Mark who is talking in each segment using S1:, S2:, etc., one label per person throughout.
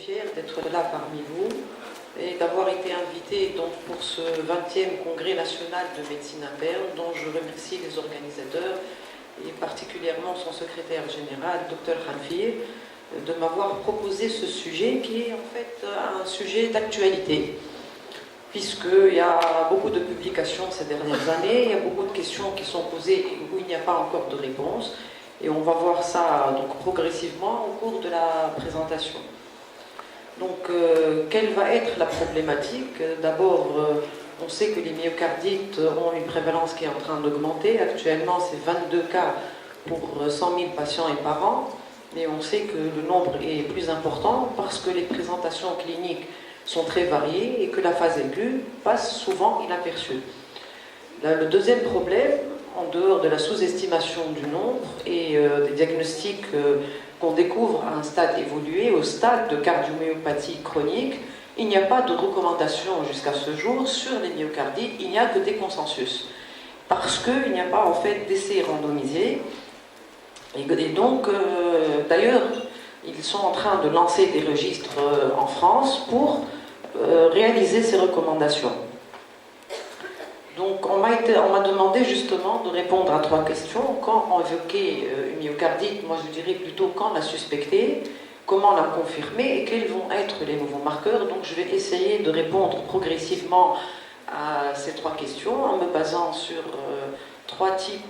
S1: fière d'être là parmi vous et d'avoir été invitée donc, pour ce 20e Congrès national de médecine interne, dont je remercie les organisateurs et particulièrement son secrétaire général, Dr Hanfi, de m'avoir proposé ce sujet qui est en fait un sujet d'actualité, puisqu'il y a beaucoup de publications ces dernières années, il y a beaucoup de questions qui sont posées où il n'y a pas encore de réponse, et on va voir ça donc, progressivement au cours de la présentation. Donc, quelle va être la problématique? D'abord, on sait que les myocardites ont une prévalence qui est en train d'augmenter. Actuellement, c'est 22 cas pour 100 000 patients et par an, mais on sait que le nombre est plus important parce que les présentations cliniques sont très variées et que la phase aiguë passe souvent inaperçue. Le deuxième problème, en dehors de la sous-estimation du nombre et des diagnostics qu'on découvre à un stade évolué, au stade de cardiomyopathie chronique, il n'y a pas de recommandation jusqu'à ce jour sur les myocardites, il n'y a que des consensus. Parce qu'il n'y a pas en fait d'essais randomisés. Et donc, d'ailleurs, ils sont en train de lancer des registres en France pour réaliser ces recommandations. Donc, on m'a demandé justement de répondre à 3 questions. Quand on évoquait une myocardite, moi je dirais plutôt quand la suspecter, comment la confirmer et quels vont être les nouveaux marqueurs. Donc, je vais essayer de répondre progressivement à ces 3 questions en me basant sur 3 types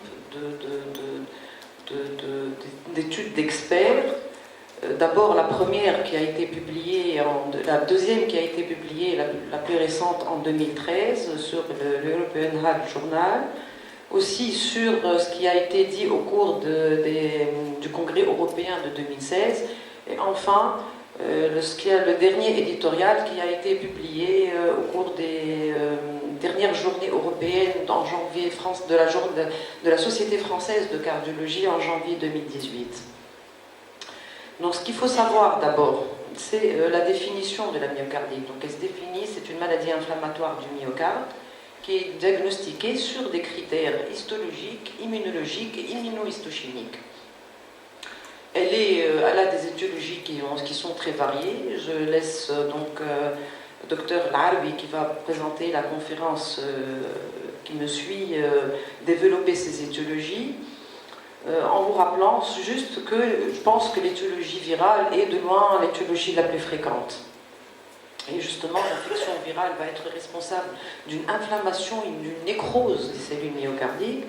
S1: d'études d'experts. D'abord la première qui a été publiée, la deuxième qui a été publiée, la plus récente en 2013 sur l'European Heart Journal, aussi sur ce qui a été dit au cours du Congrès européen de 2016, et enfin le dernier éditorial qui a été publié au cours des dernières journées européennes en janvier de la Société française de cardiologie en janvier 2018. Donc, ce qu'il faut savoir d'abord, c'est la définition de la myocardite. Donc, elle se définit, c'est une maladie inflammatoire du myocarde qui est diagnostiquée sur des critères histologiques, immunologiques et immunohistochimiques. Elle a des étiologies qui sont très variées. Je laisse donc Dr Larbi, qui va présenter la conférence qui me suit, développer ces étiologies. En vous rappelant juste que je pense que l'étiologie virale est de loin l'étiologie la plus fréquente. Et justement, l'infection virale va être responsable d'une inflammation et d'une nécrose des cellules myocardiques.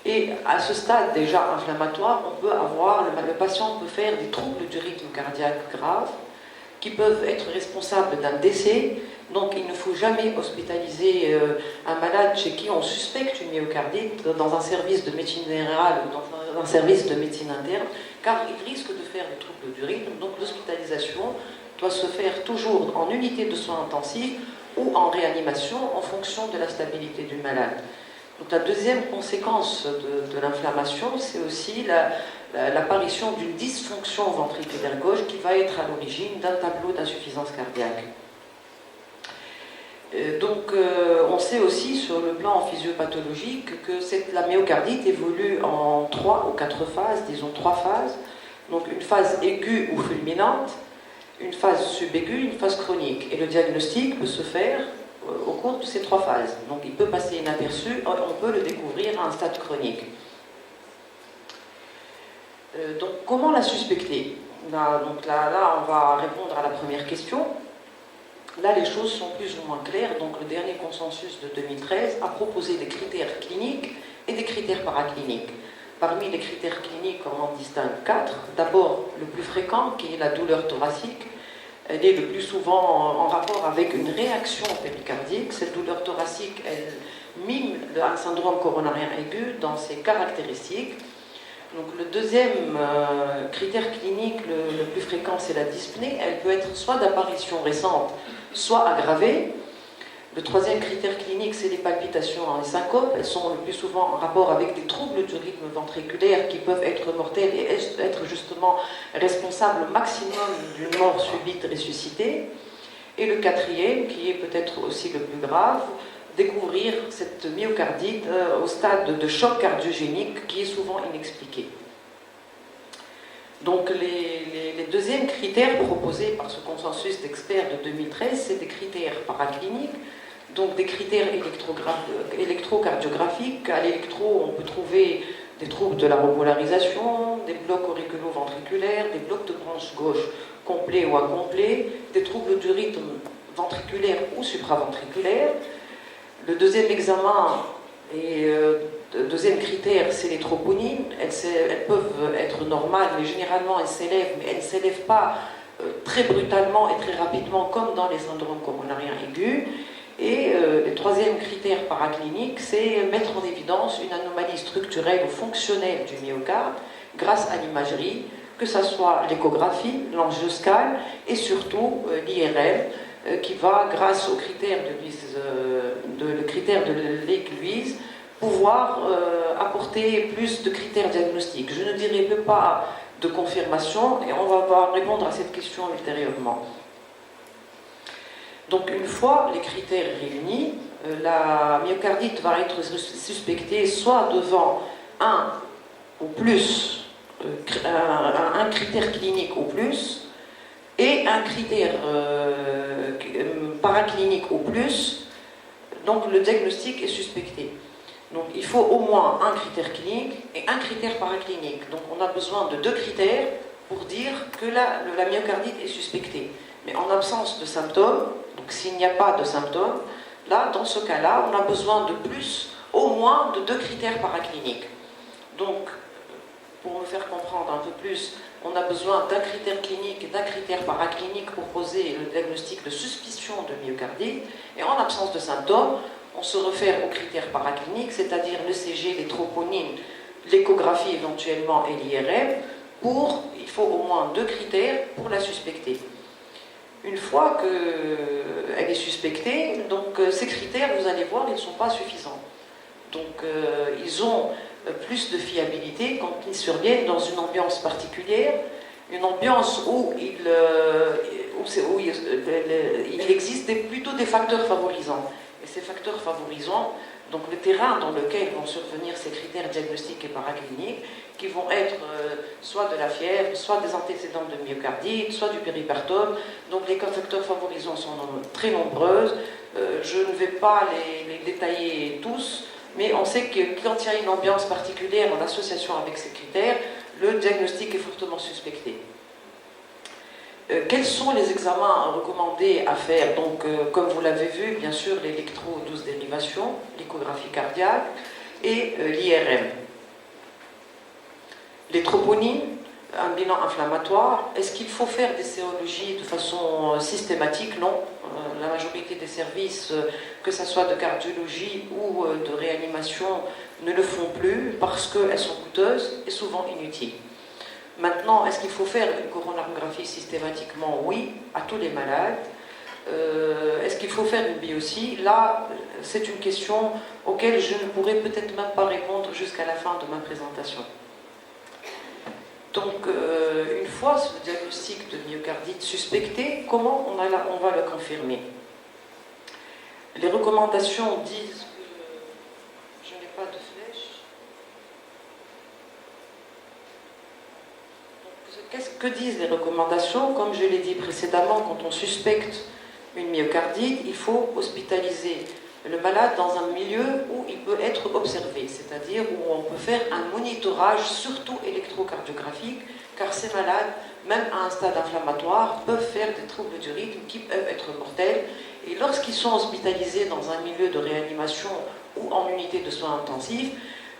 S1: Et à ce stade déjà inflammatoire, le patient peut faire des troubles du rythme cardiaque graves qui peuvent être responsables d'un décès. Donc il ne faut jamais hospitaliser un malade chez qui on suspecte une myocardite dans un service de médecine générale ou dans un service de médecine interne, car il risque de faire des troubles du rythme. Donc l'hospitalisation doit se faire toujours en unité de soins intensifs ou en réanimation en fonction de la stabilité du malade. Donc la deuxième conséquence de l'inflammation, c'est aussi l'apparition d'une dysfonction ventriculaire gauche qui va être à l'origine d'un tableau d'insuffisance cardiaque. Donc, on sait aussi sur le plan physiopathologique que la myocardite évolue en 3 ou 4 phases, disons 3 phases. Donc, une phase aiguë ou fulminante, une phase subaiguë, une phase chronique. Et le diagnostic peut se faire au cours de ces 3 phases. Donc, il peut passer inaperçu, on peut le découvrir à un stade chronique. Donc, comment la suspecter? Là, on va répondre à la première question. Là, les choses sont plus ou moins claires. Donc, le dernier consensus de 2013 a proposé des critères cliniques et des critères paracliniques. Parmi les critères cliniques, on en distingue 4. D'abord, le plus fréquent, qui est la douleur thoracique. Elle est le plus souvent en rapport avec une réaction péricardique. Cette douleur thoracique, elle mime un syndrome coronarien aigu dans ses caractéristiques. Donc, le deuxième critère clinique le plus fréquent, c'est la dyspnée. Elle peut être soit d'apparition récente, soit aggravée. Le troisième critère clinique, c'est les palpitations et syncopes. Elles sont le plus souvent en rapport avec des troubles du rythme ventriculaire qui peuvent être mortels et être justement responsables au maximum d'une mort subite ressuscitée. Et le quatrième, qui est peut-être aussi le plus grave, découvrir cette myocardite au stade de choc cardiogénique qui est souvent inexpliqué. Donc les deuxième critère proposé par ce consensus d'experts de 2013, c'est des critères paracliniques, donc des critères électrocardiographiques. À l'électro, on peut trouver des troubles de la repolarisation, des blocs auriculo-ventriculaires, des blocs de branche gauche complets ou incomplets, des troubles du rythme ventriculaire ou supraventriculaire. Le deuxième examen et deuxième critère, c'est les troponines. Elles peuvent être normales, mais généralement elles s'élèvent, mais elles ne s'élèvent pas très brutalement et très rapidement comme dans les syndromes coronariens aigus. Et le troisième critère paraclinique, c'est mettre en évidence une anomalie structurelle ou fonctionnelle du myocarde grâce à l'imagerie, que ce soit l'échographie, l'angioscale et surtout l'IRM, qui va, grâce au critère le critère de Lake-Louise, pouvoir apporter plus de critères diagnostiques. Je ne dirai pas de confirmation et on va répondre à cette question ultérieurement. Donc une fois les critères réunis, la myocardite va être suspectée soit devant un ou plus, un critère clinique ou plus, et un critère paraclinique ou plus, donc le diagnostic est suspecté. Donc il faut au moins un critère clinique et un critère paraclinique. Donc on a besoin de 2 critères pour dire que la myocardite est suspectée. Mais en absence de symptômes, donc s'il n'y a pas de symptômes, là, dans ce cas-là, on a besoin de plus, au moins de 2 critères paracliniques. Donc, pour me faire comprendre un peu plus, on a besoin d'un critère clinique et d'un critère paraclinique pour poser le diagnostic de suspicion de myocardite. Et en absence de symptômes, on se réfère aux critères paracliniques, c'est-à-dire le CG, les troponines, l'échographie éventuellement et l'IRM. Il faut au moins 2 critères pour la suspecter. Une fois qu'elle est suspectée, donc ces critères, vous allez voir, ils ne sont pas suffisants. Donc ils ont plus de fiabilité quand ils surviennent dans une ambiance particulière, une ambiance où il existe plutôt des facteurs favorisants. Et ces facteurs favorisants, donc le terrain dans lequel vont survenir ces critères diagnostiques et paracliniques, qui vont être soit de la fièvre, soit des antécédents de myocardite, soit du péripartum. Donc les facteurs favorisants sont très nombreux. Je ne vais pas les détailler tous, mais on sait que quand il y a une ambiance particulière en association avec ces critères, le diagnostic est fortement suspecté. Quels sont les examens recommandés à faire? Donc, comme vous l'avez vu, bien sûr, l'électro-12 dérivation, l'échographie cardiaque et l'IRM. Les troponines, un bilan inflammatoire. Est-ce qu'il faut faire des sérologies de façon systématique? Non. La majorité des services, que ce soit de cardiologie ou de réanimation, ne le font plus parce qu'elles sont coûteuses et souvent inutiles. Maintenant, est-ce qu'il faut faire une coronarographie systématiquement? Oui, à tous les malades. Est-ce qu'il faut faire une biopsie? Là, c'est une question auquel je ne pourrai peut-être même pas répondre jusqu'à la fin de ma présentation. Donc, une fois ce diagnostic de myocardite suspecté, comment on va le confirmer? Les recommandations disent que je n'ai pas de flèche. Que disent les recommandations? Comme je l'ai dit précédemment, quand on suspecte une myocardite, il faut hospitaliser le malade dans un milieu où il peut être observé, c'est-à-dire où on peut faire un monitorage, surtout électrocardiographique, car ces malades, même à un stade inflammatoire, peuvent faire des troubles du rythme qui peuvent être mortels. Et lorsqu'ils sont hospitalisés dans un milieu de réanimation ou en unité de soins intensifs,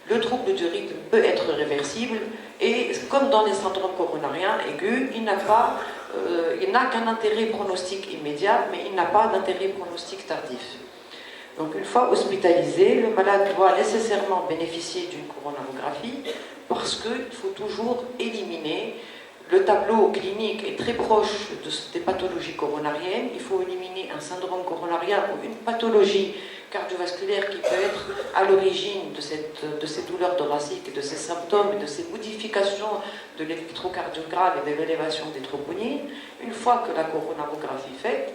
S1: le trouble du rythme peut être réversible et, comme dans les syndromes coronariens aigus, il n'a qu'un intérêt pronostic immédiat, mais il n'a pas d'intérêt pronostic tardif. Donc une fois hospitalisé, le malade doit nécessairement bénéficier d'une coronarographie parce qu'il faut toujours éliminer. Le tableau clinique est très proche des pathologies coronariennes. Il faut éliminer un syndrome coronarien ou une pathologie cardiovasculaire qui peut être à l'origine de ces douleurs thoraciques, de ces symptômes et de ces modifications de l'électrocardiogramme et de l'élévation des troponines. Une fois que la coronarographie est faite,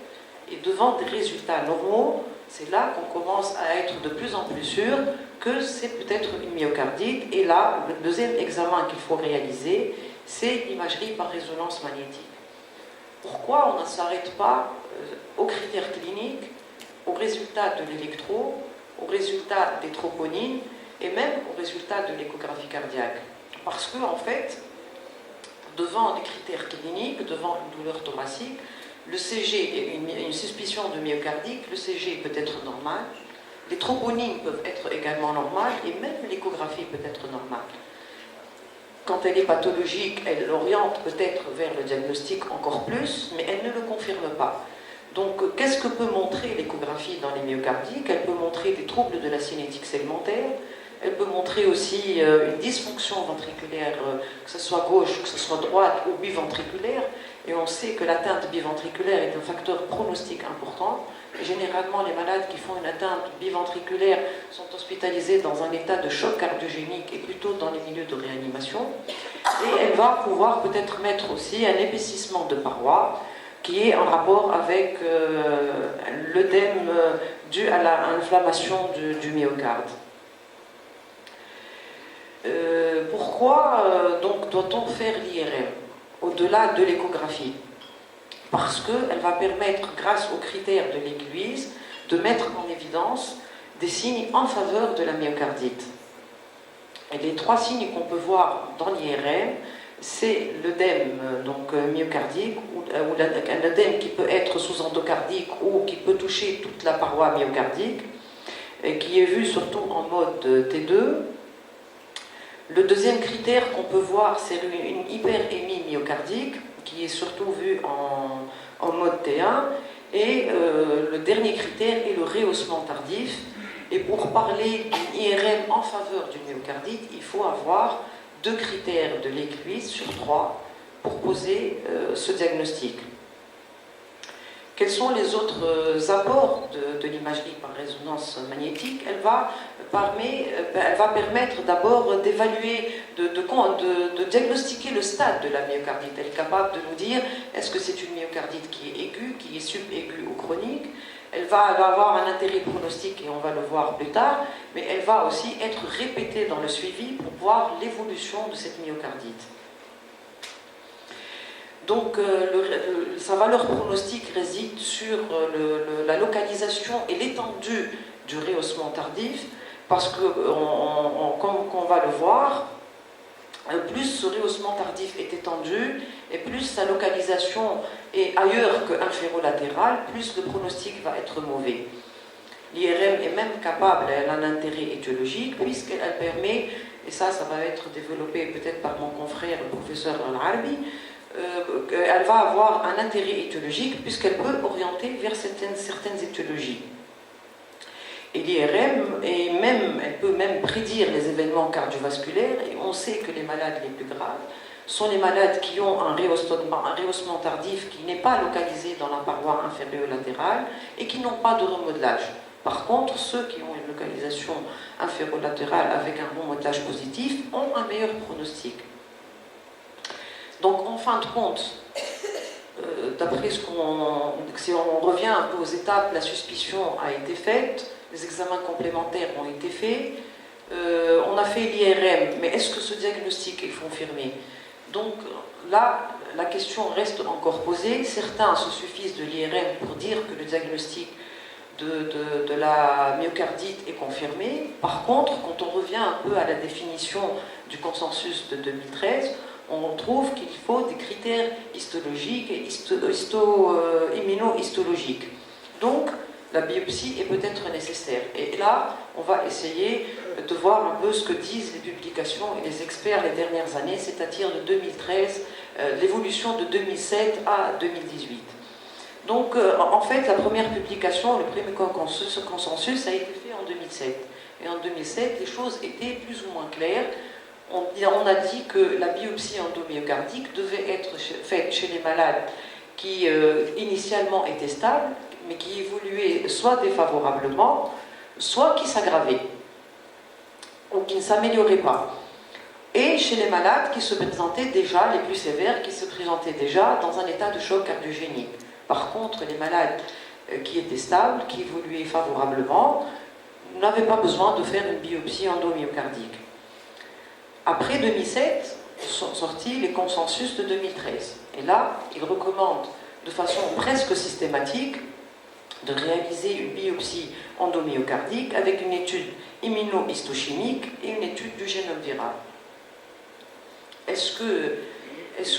S1: et devant des résultats normaux, c'est là qu'on commence à être de plus en plus sûr que c'est peut-être une myocardite. Et là, le deuxième examen qu'il faut réaliser, c'est l'imagerie par résonance magnétique. Pourquoi on ne s'arrête pas aux critères cliniques, aux résultats de l'électro, aux résultats des troponines et même aux résultats de l'échographie cardiaque? Parce que, en fait, devant des critères cliniques, devant une douleur thoracique, le CG et une suspicion de myocardique, le CG peut être normal, les troponines peuvent être également normales et même l'échographie peut être normale. Quand elle est pathologique, elle l'oriente peut-être vers le diagnostic encore plus, mais elle ne le confirme pas. Donc, qu'est-ce que peut montrer l'échographie dans les myocardiques? Elle peut montrer des troubles de la cinétique segmentaire, elle peut montrer aussi une dysfonction ventriculaire, que ce soit gauche, que ce soit droite ou biventriculaire, et on sait que l'atteinte biventriculaire est un facteur pronostic important. Et généralement, les malades qui font une atteinte biventriculaire sont hospitalisés dans un état de choc cardiogénique et plutôt dans les milieux de réanimation. Et elle va pouvoir peut-être mettre aussi un épaississement de parois qui est en rapport avec l'œdème dû à l'inflammation du myocarde. Pourquoi donc doit-on faire l'IRM au-delà de l'échographie? Parce qu'elle va permettre, grâce aux critères de l'Église, de mettre en évidence des signes en faveur de la myocardite. Et les trois signes qu'on peut voir dans l'IRM, c'est l'œdème myocardique, ou un œdème qui peut être sous-endocardique ou qui peut toucher toute la paroi myocardique, et qui est vu surtout en mode T2. Le deuxième critère qu'on peut voir, c'est une hyperémie myocardique, qui est surtout vue en mode T1. Et le dernier critère est le rehaussement tardif. Et pour parler d'une IRM en faveur du myocardite, il faut avoir 2 critères de l'Église sur 3 pour poser ce diagnostic. Quels sont les autres apports de l'imagerie par résonance magnétique? Elle va permettre d'abord d'évaluer, de diagnostiquer le stade de la myocardite. Elle est capable de nous dire est-ce que c'est une myocardite qui est aiguë, qui est subaiguë ou chronique. Elle va avoir un intérêt pronostique et on va le voir plus tard, mais elle va aussi être répétée dans le suivi pour voir l'évolution de cette myocardite. Donc, sa valeur pronostique réside sur la localisation et l'étendue du rehaussement tardif, parce que, comme on va le voir, plus ce rehaussement tardif est étendu, et plus sa localisation est ailleurs que inférolatérale, plus le pronostic va être mauvais. L'IRM est même capable, elle a un intérêt étiologique, puisqu'elle permet, et ça va être développé peut-être par mon confrère, le professeur Al-Arbi, elle va avoir un intérêt étiologique puisqu'elle peut orienter vers certaines étiologies. Et l'IRM, elle peut même prédire les événements cardiovasculaires, et on sait que les malades les plus graves sont les malades qui ont un rehaussement tardif qui n'est pas localisé dans la paroi infério-latérale et qui n'ont pas de remodelage. Par contre, ceux qui ont une localisation inféro-latérale avec un remodelage positif ont un meilleur pronostic. Donc, en fin de compte, d'après si on revient un peu aux étapes, la suspicion a été faite, les examens complémentaires ont été faits, on a fait l'IRM, mais est-ce que ce diagnostic est confirmé? Donc là, la question reste encore posée. Certains se suffisent de l'IRM pour dire que le diagnostic de la myocardite est confirmé. Par contre, quand on revient un peu à la définition du consensus de 2013, on trouve qu'il faut des critères histologiques et immunohistologiques. Donc, la biopsie est peut-être nécessaire. Et là, on va essayer de voir un peu ce que disent les publications et les experts les dernières années, c'est-à-dire de 2013, l'évolution de 2007 à 2018. Donc, en fait, la première publication, le premier consensus a été fait en 2007. Et en 2007, les choses étaient plus ou moins claires. On a dit que la biopsie endomyocardique devait être faite chez les malades qui initialement étaient stables, mais qui évoluaient soit défavorablement, soit qui s'aggravaient, ou qui ne s'amélioraient pas. Et chez les malades qui se présentaient déjà, les plus sévères, qui se présentaient déjà dans un état de choc cardiogénique. Par contre, les malades qui étaient stables, qui évoluaient favorablement, n'avaient pas besoin de faire une biopsie endomyocardique. Après 2007, sont sortis les consensus de 2013. Et là, ils recommandent de façon presque systématique de réaliser une biopsie endomyocardique avec une étude immunohistochimique et une étude du génome viral. Est-ce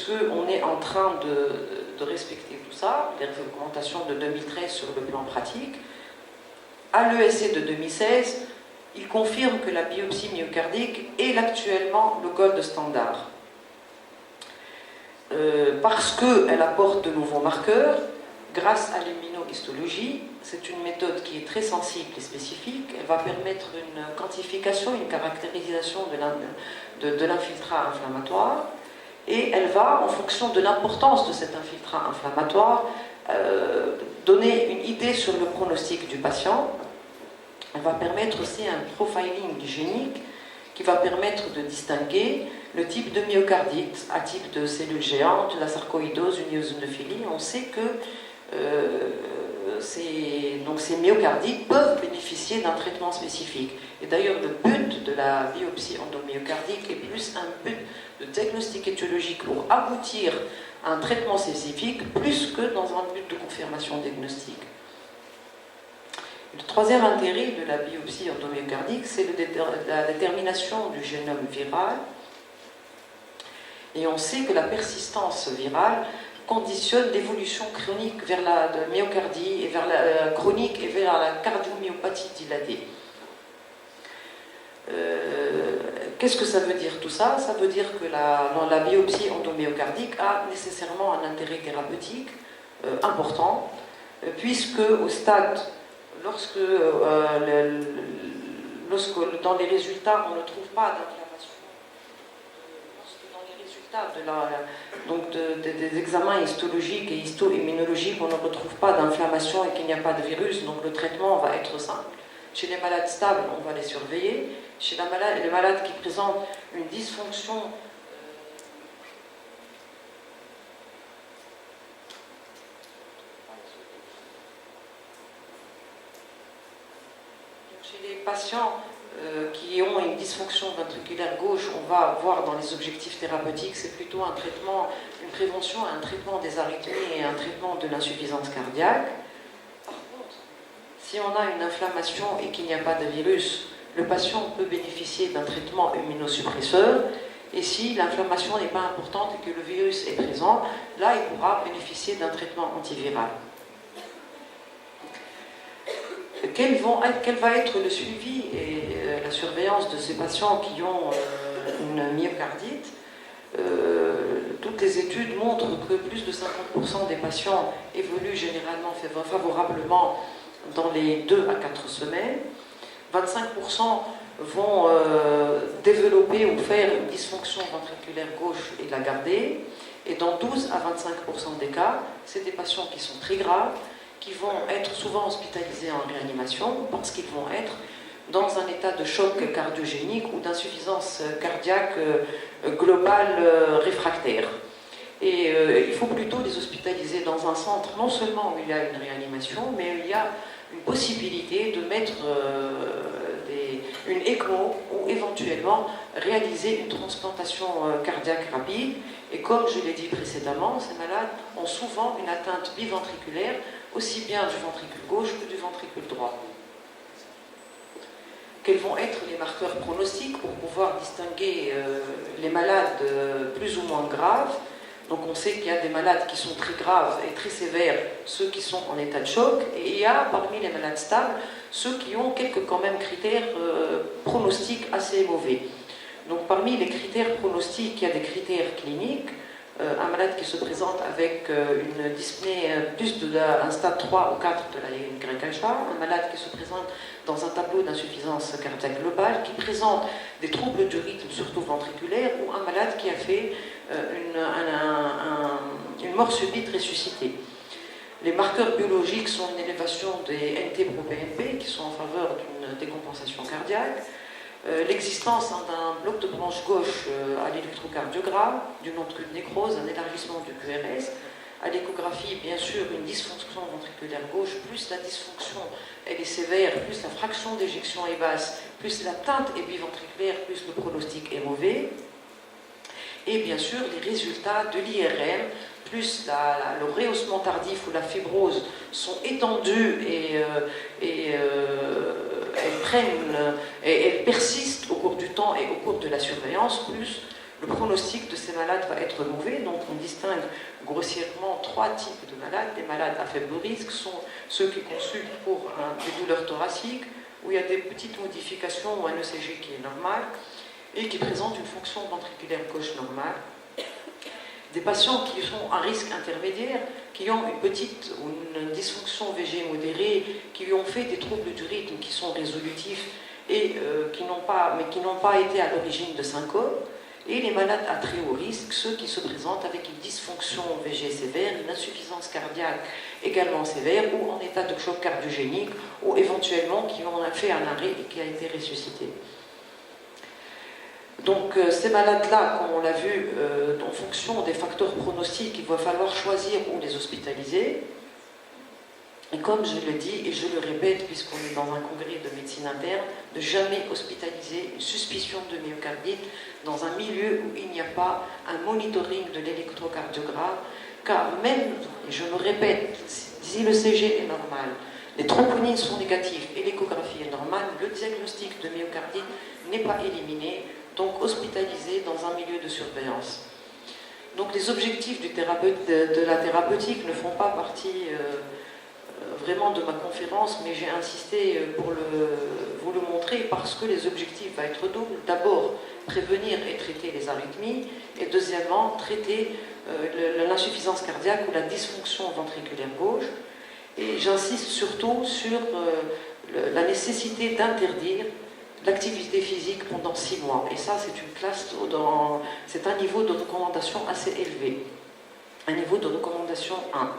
S1: qu'on est en train de respecter tout ça, les recommandations de 2013 sur le plan pratique? À l'ESC de 2016, il confirme que la biopsie myocardique est actuellement le gold standard. Parce qu'elle apporte de nouveaux marqueurs, grâce à l'immunohistologie, c'est une méthode qui est très sensible et spécifique. Elle va permettre une quantification, une caractérisation de l'infiltrat inflammatoire, et elle va, en fonction de l'importance de cet infiltrat inflammatoire, donner une idée sur le pronostic du patient. Elle va permettre aussi un profiling génique qui va permettre de distinguer le type de myocardite, à type de cellules géantes, la sarcoïdose, une eosinophilie. On sait que ces myocardites peuvent bénéficier d'un traitement spécifique. Et d'ailleurs, le but de la biopsie endomyocardique est plus un but de diagnostic étiologique pour aboutir à un traitement spécifique, plus que dans un but de confirmation diagnostique. Le troisième intérêt de la biopsie endomyocardique, c'est la détermination du génome viral. Et on sait que la persistance virale conditionne l'évolution chronique vers la myocardie et vers la chronique et vers la cardiomyopathie dilatée. Qu'est-ce que ça veut dire tout ça? Ça veut dire que la biopsie endomyocardique a nécessairement un intérêt thérapeutique important, puisque au stade, lorsque dans les résultats on ne trouve pas d'inflammation, lorsque dans les résultats des examens histologiques et histo-immunologiques on ne retrouve pas d'inflammation et qu'il n'y a pas de virus, donc le traitement va être simple. Chez les malades stables, on va les surveiller. Chez les malades qui présentent une dysfonction chez les patients qui ont une dysfonction ventriculaire gauche, on va voir dans les objectifs thérapeutiques, c'est plutôt un traitement, une prévention, un traitement des arythmies et un traitement de l'insuffisance cardiaque. Par contre, si on a une inflammation et qu'il n'y a pas de virus, le patient peut bénéficier d'un traitement immunosuppresseur. Et si l'inflammation n'est pas importante et que le virus est présent, là, il pourra bénéficier d'un traitement antiviral. Quel va être le suivi et la surveillance de ces patients qui ont une myocardite? Toutes les études montrent que plus de 50% des patients évoluent généralement favorablement dans les 2 à 4 semaines. 25% vont développer ou faire une dysfonction ventriculaire gauche et la garder. Et dans 12 à 25% des cas, c'est des patients qui sont très graves, qui vont être souvent hospitalisés en réanimation parce qu'ils vont être dans un état de choc cardiogénique ou d'insuffisance cardiaque globale réfractaire. Et il faut plutôt les hospitaliser dans un centre, non seulement où il y a une réanimation, mais où il y a une possibilité de mettre une ECMO ou éventuellement réaliser une transplantation cardiaque rapide. Et comme je l'ai dit précédemment, ces malades ont souvent une atteinte biventriculaire, aussi bien du ventricule gauche que du ventricule droit. Quels vont être les marqueurs pronostiques pour pouvoir distinguer les malades plus ou moins graves? Donc on sait qu'il y a des malades qui sont très graves et très sévères, ceux qui sont en état de choc, et il y a parmi les malades stables ceux qui ont quelques quand même critères pronostiques assez mauvais. Donc parmi les critères pronostiques, il y a des critères cliniques. Un malade qui se présente avec une dyspnée plus d'un stade 3 ou 4 de la YHA, un malade qui se présente dans un tableau d'insuffisance cardiaque globale, qui présente des troubles du rythme, surtout ventriculaire, ou un malade qui a fait une mort subite ressuscitée. Les marqueurs biologiques sont une élévation des NT-proBNP qui sont en faveur d'une décompensation cardiaque, l'existence d'un bloc de branche gauche à l'électrocardiogramme, d'une entrée de nécrose, un élargissement du QRS, à l'échographie, bien sûr, une dysfonction ventriculaire gauche, plus la dysfonction elle est sévère, plus la fraction d'éjection est basse, plus l'atteinte est biventriculaire, plus le pronostic est mauvais. Et bien sûr, les résultats de l'IRM plus le rehaussement tardif ou la fibrose sont étendues et elles persistent au cours du temps et au cours de la surveillance, plus le pronostic de ces malades va être mauvais. Donc on distingue grossièrement 3 types de malades. Les malades à faible risque sont ceux qui consultent pour des douleurs thoraciques, où il y a des petites modifications ou un ECG qui est normal et qui présentent une fonction ventriculaire gauche normale. Des patients qui sont à risque intermédiaire, qui ont une petite ou une dysfonction VG modérée, qui ont fait des troubles du rythme qui sont résolutifs et qui n'ont pas été à l'origine de syncope. Et les malades à très haut risque, ceux qui se présentent avec une dysfonction VG sévère, une insuffisance cardiaque également sévère, ou en état de choc cardiogénique, ou éventuellement qui ont fait un arrêt et qui a été ressuscité. Donc ces malades-là, comme on l'a vu, en fonction des facteurs pronostiques, il va falloir choisir où les hospitaliser. Et comme je le dis et je le répète, puisqu'on est dans un congrès de médecine interne, ne jamais hospitaliser une suspicion de myocardite dans un milieu où il n'y a pas un monitoring de l'électrocardiogramme, car même, et je me répète, si le CG est normal, les troponines sont négatives et l'échographie est normale, le diagnostic de myocardite n'est pas éliminé, donc hospitalisé dans un milieu de surveillance. Donc les objectifs de la thérapeutique ne font pas partie vraiment de ma conférence, mais j'ai insisté pour vous le montrer parce que les objectifs vont être doubles. D'abord, prévenir et traiter les arythmies, et deuxièmement, traiter l'insuffisance cardiaque ou la dysfonction ventriculaire gauche. Et j'insiste surtout sur la nécessité d'interdire l'activité physique pendant 6 mois. Et ça, c'est une classe, c'est un niveau de recommandation assez élevé. Un niveau de recommandation 1.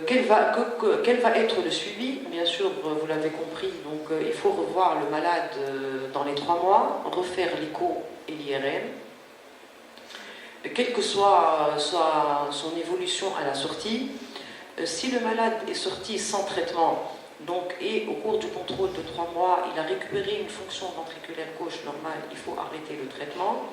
S1: Quel va être le suivi? Bien sûr, vous l'avez compris, donc il faut revoir le malade dans les 3 mois, refaire l'écho et l'IRM. Quelle que soit son évolution à la sortie, si le malade est sorti sans traitement, donc, et au cours du contrôle de 3 mois, il a récupéré une fonction ventriculaire gauche normale, il faut arrêter le traitement.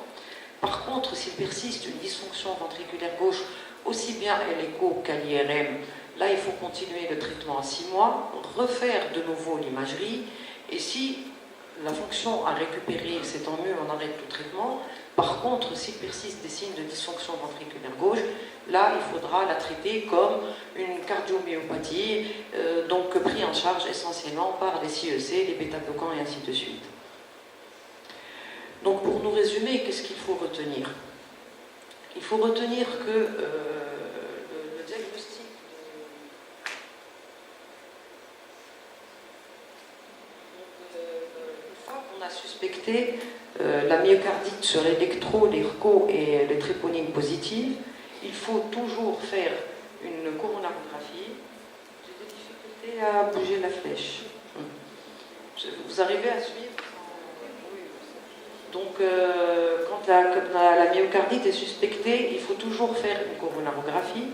S1: Par contre, s'il persiste une dysfonction ventriculaire gauche, aussi bien à l'écho qu'à l'IRM, là il faut continuer le traitement à 6 mois, refaire de nouveau l'imagerie, et si la fonction a récupéré, c'est tant mieux, on arrête le traitement. Par contre, s'il persiste des signes de dysfonction ventriculaire gauche, là il faudra la traiter comme une cardiomyopathie, donc pris en charge essentiellement par les CEC, les bêta-bloquants et ainsi de suite. Donc pour nous résumer, qu'est-ce qu'il faut retenir? Il faut retenir que le diagnostic une fois qu'on a suspecté la myocardite sur l'électro, l'ERCO et les troponines positives, il faut toujours faire une coronarographie. J'ai des difficultés à bouger la flèche. Vous arrivez à suivre? Donc, quand la myocardite est suspectée, il faut toujours faire une coronarographie.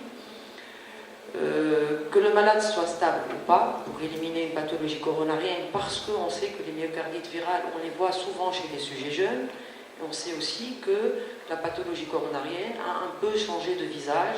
S1: Que le malade soit stable ou pas, pour éliminer une pathologie coronarienne, parce qu'on sait que les myocardites virales, on les voit souvent chez les sujets jeunes, et on sait aussi que la pathologie coronarienne a un peu changé de visage,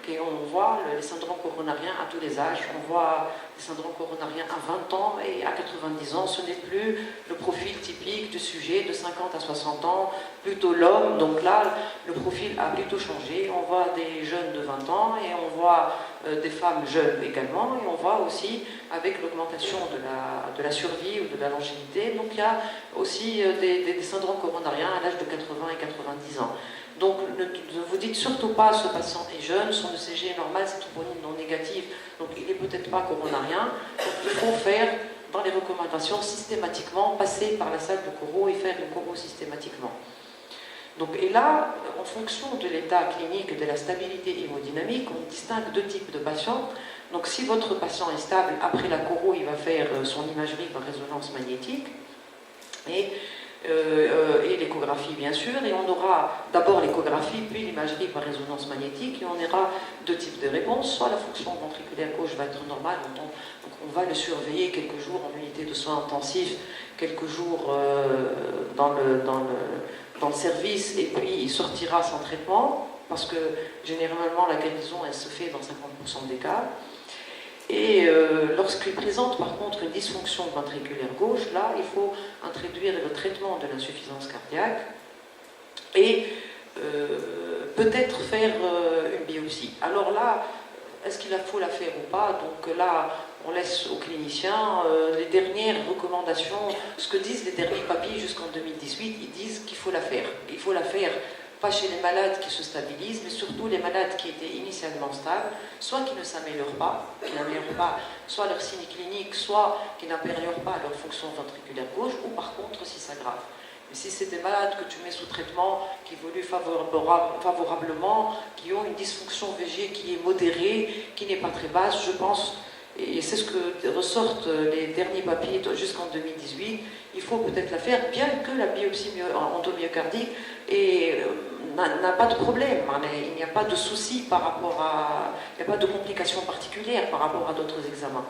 S1: et on voit les syndromes coronariens à tous les âges. On voit les syndromes coronariens à 20 ans et à 90 ans. Ce n'est plus le profil typique du sujet de 50 à 60 ans, plutôt l'homme. Donc là, le profil a plutôt changé. On voit des jeunes de 20 ans et on voit des femmes jeunes également. Et on voit aussi, avec l'augmentation de la survie ou de la longévité, donc il y a aussi des syndromes coronariens à l'âge de 80 et 90 ans. Donc ne vous dites surtout pas ce patient est jeune, son ECG est normal, c'est troponine non négative, donc il n'est peut-être pas coronarien. Donc il faut faire dans les recommandations systématiquement, passer par la salle de coro et faire une coro systématiquement. Donc, et là, en fonction de l'état clinique et de la stabilité hémodynamique, on distingue 2 types de patients. Donc si votre patient est stable, après la coro, il va faire son imagerie par résonance magnétique et l'échographie bien sûr, et on aura d'abord l'échographie puis l'imagerie par résonance magnétique, et on aura 2 types de réponses. Soit la fonction ventriculaire gauche va être normale, donc on va le surveiller quelques jours en unité de soins intensifs, quelques jours dans le service et puis il sortira sans traitement, parce que généralement la guérison elle se fait dans 50% des cas. Et lorsqu'il présente par contre une dysfonction ventriculaire gauche, là il faut introduire le traitement de l'insuffisance cardiaque et peut-être faire une biopsie. Alors là, est-ce qu'il faut la faire ou pas? Donc là, on laisse aux cliniciens les dernières recommandations, ce que disent les derniers papiers jusqu'en 2018, ils disent qu'il faut la faire. Il faut la faire pas chez les malades qui se stabilisent, mais surtout les malades qui étaient initialement stables, soit qui ne s'améliorent pas, soit leur signe clinique, soit qui n'améliorent pas leur fonction ventriculaire gauche, ou par contre si ça grave. Mais si c'est des malades que tu mets sous traitement, qui évoluent favorablement, qui ont une dysfonction VG qui est modérée, qui n'est pas très basse, je pense, et c'est ce que ressortent les derniers papiers jusqu'en 2018, il faut peut-être la faire, bien que la biopsie endomyocardique n'a pas de problème, il n'y a pas de souci par rapport à... il n'y a pas de complications particulières par rapport à d'autres examens.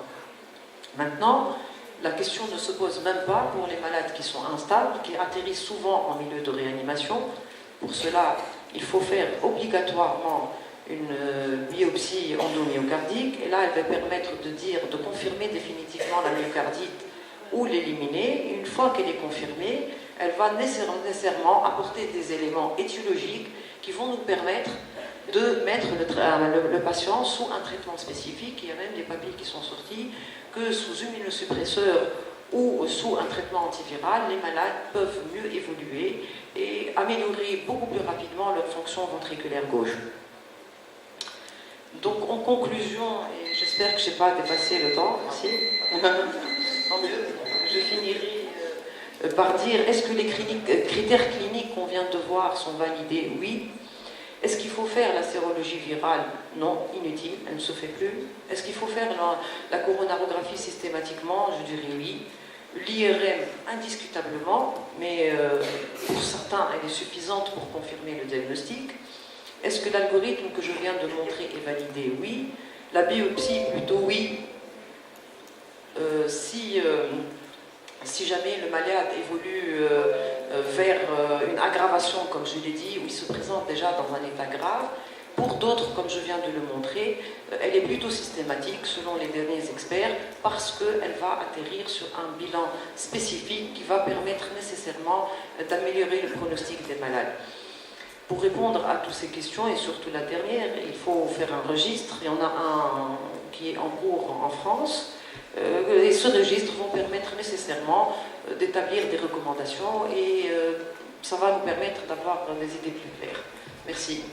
S1: Maintenant, la question ne se pose même pas pour les malades qui sont instables, qui atterrissent souvent en milieu de réanimation. Pour cela, il faut faire obligatoirement une biopsie endomyocardique, et là, elle va permettre de confirmer définitivement la myocardite ou l'éliminer. Une fois qu'elle est confirmée, elle va nécessairement apporter des éléments étiologiques qui vont nous permettre de mettre le patient sous un traitement spécifique. Il y a même des papiers qui sont sortis que sous immunosuppresseur ou sous un traitement antiviral, les malades peuvent mieux évoluer et améliorer beaucoup plus rapidement leur fonction ventriculaire gauche. Donc en conclusion, et j'espère que je n'ai pas dépassé le temps, merci. Je finirai par dire, est-ce que les critères cliniques qu'on vient de voir sont validés? Oui. Est-ce qu'il faut faire la sérologie virale? Non, inutile, elle ne se fait plus. Est-ce qu'il faut faire la coronarographie systématiquement? Je dirais oui. L'IRM, indiscutablement, mais pour certains, elle est suffisante pour confirmer le diagnostic. Est-ce que l'algorithme que je viens de montrer est validé? Oui. La biopsie, plutôt oui. Si jamais le malade évolue vers une aggravation, comme je l'ai dit, où il se présente déjà dans un état grave, pour d'autres, comme je viens de le montrer, elle est plutôt systématique selon les derniers experts, parce qu'elle va atterrir sur un bilan spécifique qui va permettre nécessairement d'améliorer le pronostic des malades. Pour répondre à toutes ces questions, et surtout la dernière, il faut faire un registre. Il y en a un qui est en cours en France, et ce registre va permettre nécessairement d'établir des recommandations, et ça va nous permettre d'avoir des idées plus claires. Merci.